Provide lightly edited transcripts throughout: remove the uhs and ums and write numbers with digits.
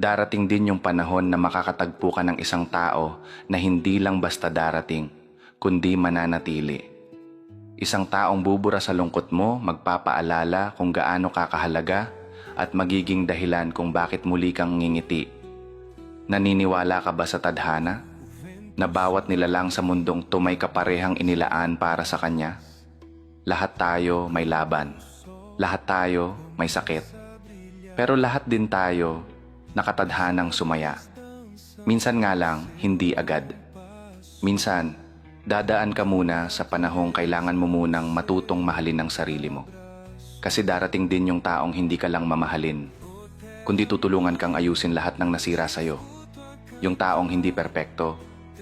Darating din yung panahon na makakatagpo ka ng isang tao na hindi lang basta darating, kundi mananatili. Isang taong bubura sa lungkot mo, magpapaalala kung gaano kakahalaga at magiging dahilan kung bakit muli kang ngingiti. Naniniwala ka ba sa tadhana? Na bawat nilalang sa mundong to may kaparehang inilaan para sa kanya? Lahat tayo may laban. Lahat tayo may sakit. Pero lahat din tayo nakatadhanang sumaya. Minsan nga lang, hindi agad. Minsan, dadaan ka muna sa panahong kailangan mo munang matutong mahalin ang sarili mo. Kasi darating din yung taong hindi ka lang mamahalin, kundi tutulungan kang ayusin lahat ng nasira sa'yo. Yung taong hindi perpekto,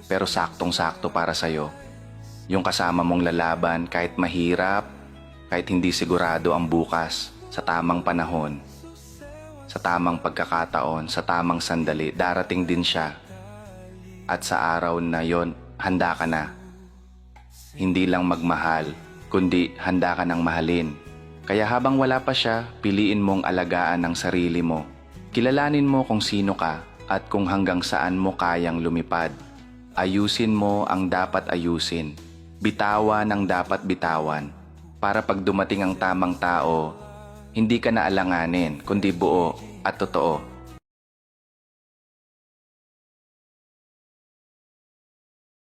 pero saktong-sakto para sa'yo. Yung kasama mong lalaban kahit mahirap, kahit hindi sigurado ang bukas, sa tamang panahon, sa tamang pagkakataon, sa tamang sandali, darating din siya. At sa araw na yon, handa ka na. Hindi lang magmahal, kundi handa ka ng mahalin. Kaya habang wala pa siya, piliin mong alagaan ang sarili mo. Kilalanin mo kung sino ka at kung hanggang saan mo kayang lumipad. Ayusin mo ang dapat ayusin. Bitawan ang dapat bitawan. Para pag dumating ang tamang tao, hindi ka na alanganin, kundi buo at totoo.